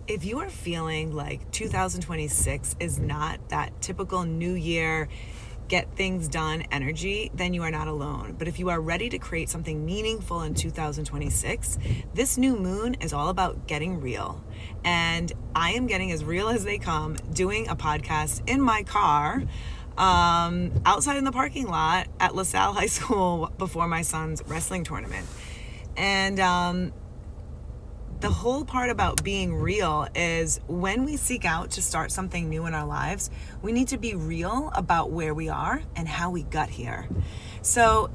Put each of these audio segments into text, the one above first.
If you are feeling like 2026 is not that typical new year, get things done energy, then you are not alone. But if you are ready to create something meaningful in 2026, this new moon is all about getting real. And I am getting as real as they come, doing a podcast in my car, outside in the parking lot at LaSalle High School before my son's wrestling tournament. And the whole part about being real is when we seek out to start something new in our lives, we need to be real about where we are and how we got here. So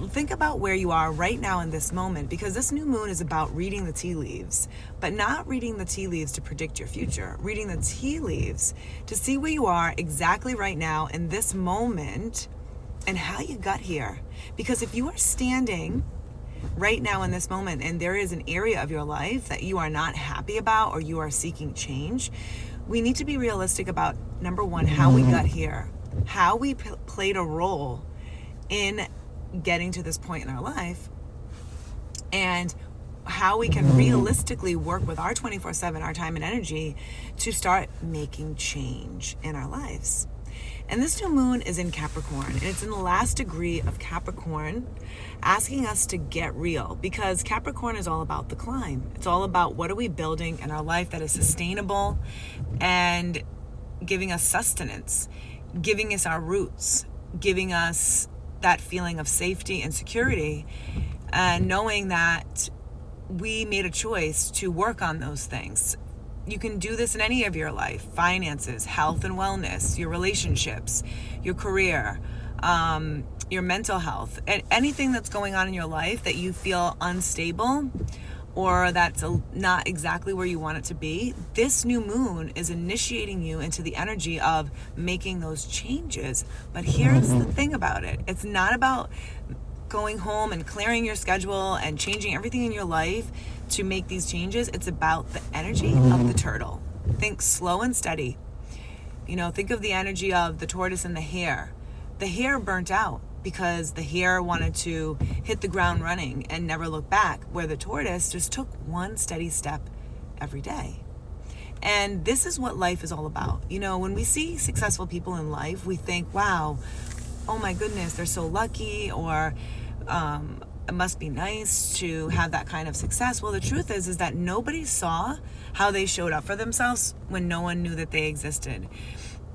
think about where you are right now in this moment, because this new moon is about reading the tea leaves, but not reading the tea leaves to predict your future, reading the tea leaves to see where you are exactly right now in this moment and how you got here. Because if you are standing right now in this moment and there is an area of your life that you are not happy about or you are seeking change, we need to be realistic about, number one, how we got here, how we played a role in getting to this point in our life, and how we can realistically work with our 24/7, our time and energy to start making change in our lives. And this new moon is in Capricorn, and it's in the last degree of Capricorn, asking us to get real, because Capricorn is all about the climb. It's all about what are we building in our life that is sustainable and giving us sustenance, giving us our roots, giving us that feeling of safety and security, and knowing that we made a choice to work on those things. You can do this in any of your life: finances, health and wellness, your relationships, your career, your mental health, and anything that's going on in your life that you feel unstable or that's not exactly where you want it to be. This new moon is initiating you into the energy of making those changes. But here's the thing about it. It's not about going home and clearing your schedule and changing everything in your life to make these changes. It's about the energy of the turtle. Think slow and steady. Think of the energy of the tortoise and the hare. The hare burnt out because the hare wanted to hit the ground running and never look back, where the tortoise just took one steady step every day. And this is what life is all about. When we see successful people in life, we think, wow, oh my goodness, they're so lucky, or it must be nice to have that kind of success. Well, the truth is that nobody saw how they showed up for themselves when no one knew that they existed.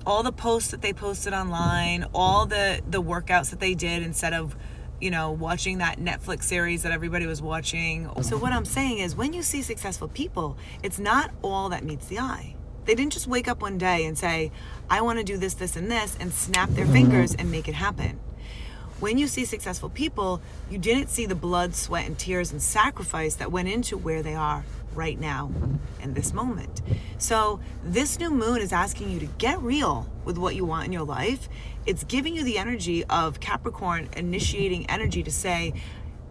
All the posts that they posted online, all the workouts that they did instead of, watching that Netflix series that everybody was watching. So what I'm saying is, when you see successful people, it's not all that meets the eye. They didn't just wake up one day and say, I want to do this, this, and this, and snap their fingers and make it happen. When you see successful people, you didn't see the blood, sweat, and tears and sacrifice that went into where they are right now in this moment. So this new moon is asking you to get real with what you want in your life. It's giving you the energy of Capricorn, initiating energy to say,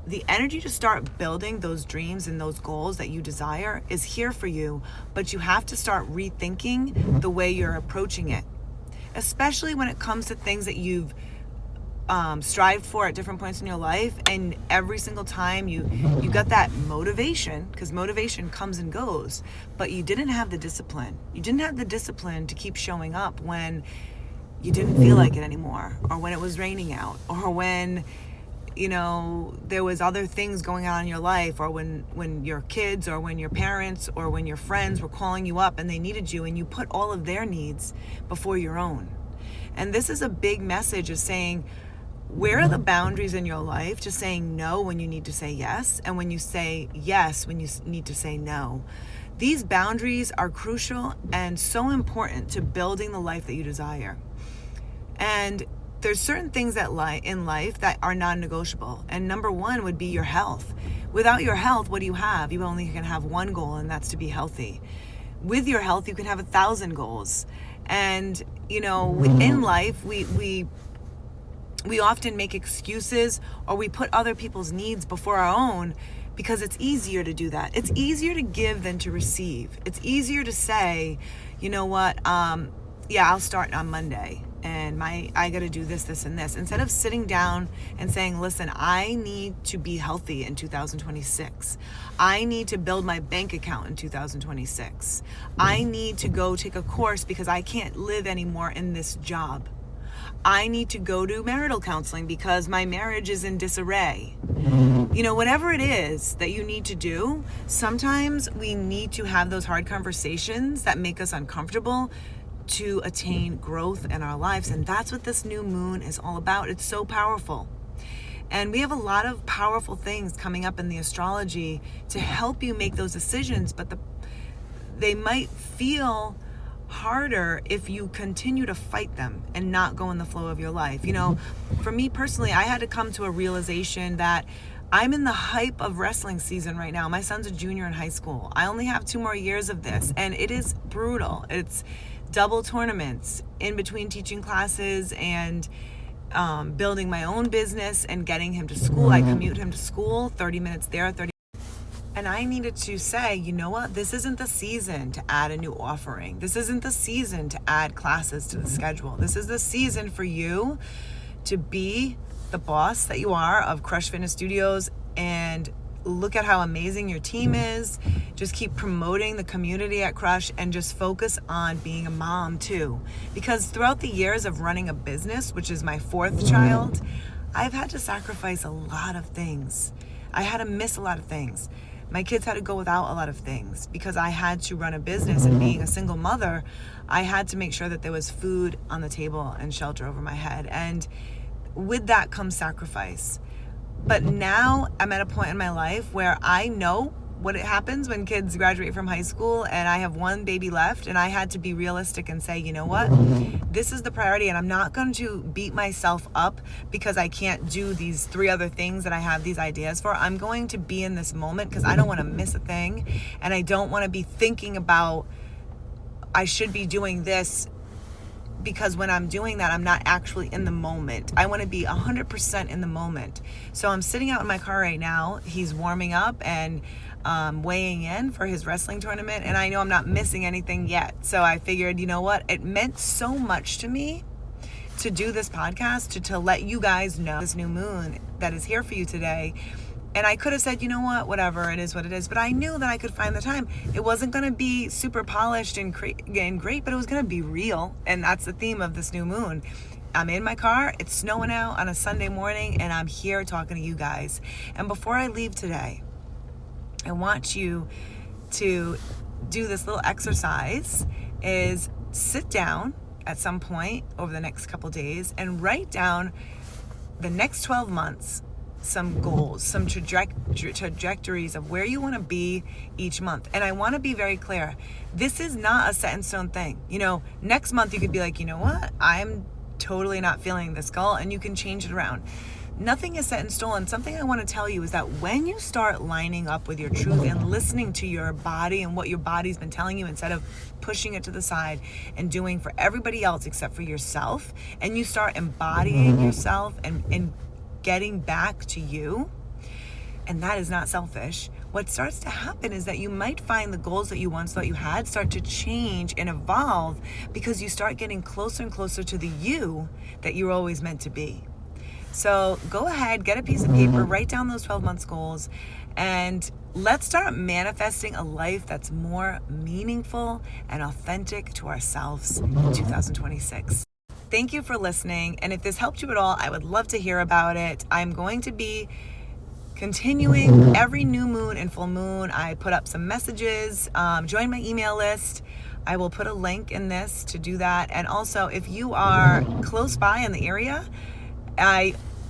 the energy to start building those dreams and those goals that you desire is here for you, but you have to start rethinking the way you're approaching it, especially when it comes to things that you've strived for at different points in your life, and every single time you got that motivation, because motivation comes and goes, but you didn't have the discipline. You didn't have the discipline to keep showing up when you didn't feel like it anymore, or when it was raining out, or when there was other things going on in your life, or when your kids or when your parents or when your friends were calling you up and they needed you, and you put all of their needs before your own. And this is a big message of saying, where are the boundaries in your life to saying no when you need to say yes, and when you say yes when you need to say no? These boundaries are crucial and so important to building the life that you desire. And there's certain things in life that are non-negotiable. And number one would be your health. Without your health, what do you have? You only can have one goal, and that's to be healthy. With your health, you can have 1,000 goals. And, in life, we often make excuses, or we put other people's needs before our own, because it's easier to do that. It's easier to give than to receive. It's easier to say, I'll start on Monday. and I got to do this, and this. Instead of sitting down and saying, listen, I need to be healthy in 2026. I need to build my bank account in 2026. I need to go take a course because I can't live anymore in this job. I need to go to marital counseling because my marriage is in disarray. Whatever it is that you need to do, sometimes we need to have those hard conversations that make us uncomfortable to attain growth in our lives. And that's what this new moon is all about. It's so powerful. And we have a lot of powerful things coming up in the astrology to help you make those decisions, but they might feel harder if you continue to fight them and not go in the flow of your life. For me personally, I had to come to a realization that I'm in the hype of wrestling season right now. My son's a junior in high school. I only have 2 more years of this, and it is brutal. It's double tournaments in between teaching classes and building my own business and getting him to school. I commute him to school, 30 minutes there, 30. And I needed to say, you know what? This isn't the season to add a new offering. This isn't the season to add classes to the schedule. This is the season for you to be the boss that you are of Crush Fitness Studios, and look at how amazing your team is. Just keep promoting the community at Crush and just focus on being a mom too. Because throughout the years of running a business, which is my 4th child, I've had to sacrifice a lot of things. I had to miss a lot of things. My kids had to go without a lot of things because I had to run a business, and being a single mother, I had to make sure that there was food on the table and shelter over my head. And with that comes sacrifice. But now I'm at a point in my life where I know what it happens when kids graduate from high school, and I have 1 baby left, and I had to be realistic and say, you know what? This is the priority, and I'm not going to beat myself up because I can't do these 3 other things that I have these ideas for. I'm going to be in this moment because I don't want to miss a thing, and I don't want to be thinking about I should be doing this, because when I'm doing that, I'm not actually in the moment. I want to be 100% in the moment. So I'm sitting out in my car right now. He's warming up and weighing in for his wrestling tournament, and I know I'm not missing anything yet. So I figured, you know what? It meant so much to me to do this podcast, to let you guys know this new moon that is here for you today. And I could have said, you know what, whatever, it is what it is. But I knew that I could find the time. It wasn't going to be super polished and great, but it was going to be real. And that's the theme of this new moon. I'm in my car, it's snowing out on a Sunday morning, and I'm here talking to you guys. And before I leave today, I want you to do this little exercise, is sit down at some point over the next couple days and write down the next 12 months, some goals, some trajectories of where you want to be each month. And I want to be very clear. This is not a set in stone thing. Next month you could be like, you know what? I'm totally not feeling this goal, and you can change it around. Nothing is set in stone. And something I want to tell you is that when you start lining up with your truth and listening to your body and what your body's been telling you, instead of pushing it to the side and doing for everybody else except for yourself, and you start embodying yourself and getting back to you, and that is not selfish, what starts to happen is that you might find the goals that you once thought you had start to change and evolve, because you start getting closer and closer to the you that you're always meant to be. So go ahead, get a piece of paper, write down those 12 months goals, and let's start manifesting a life that's more meaningful and authentic to ourselves in 2026. Thank you for listening. And if this helped you at all, I would love to hear about it. I'm going to be continuing every new moon and full moon. I put up some messages. Join my email list. I will put a link in this to do that. And also, if you are close by in the area,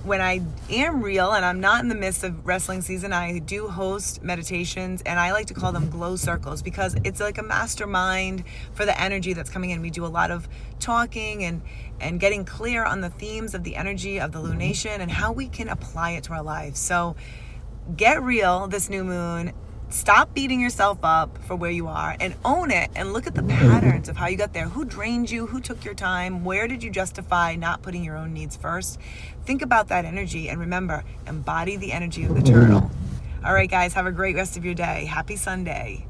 when I am real and I'm not in the midst of wrestling season, I do host meditations, and I like to call them glow circles, because it's like a mastermind for the energy that's coming in. We do a lot of talking and getting clear on the themes of the energy of the lunation and how we can apply it to our lives. So get real this new moon. Stop beating yourself up for where you are, and own it, and look at the patterns of how you got there. Who drained you? Who took your time? Where did you justify not putting your own needs first? Think about that energy, and remember, embody the energy of the turtle. All right, guys, have a great rest of your day. Happy Sunday.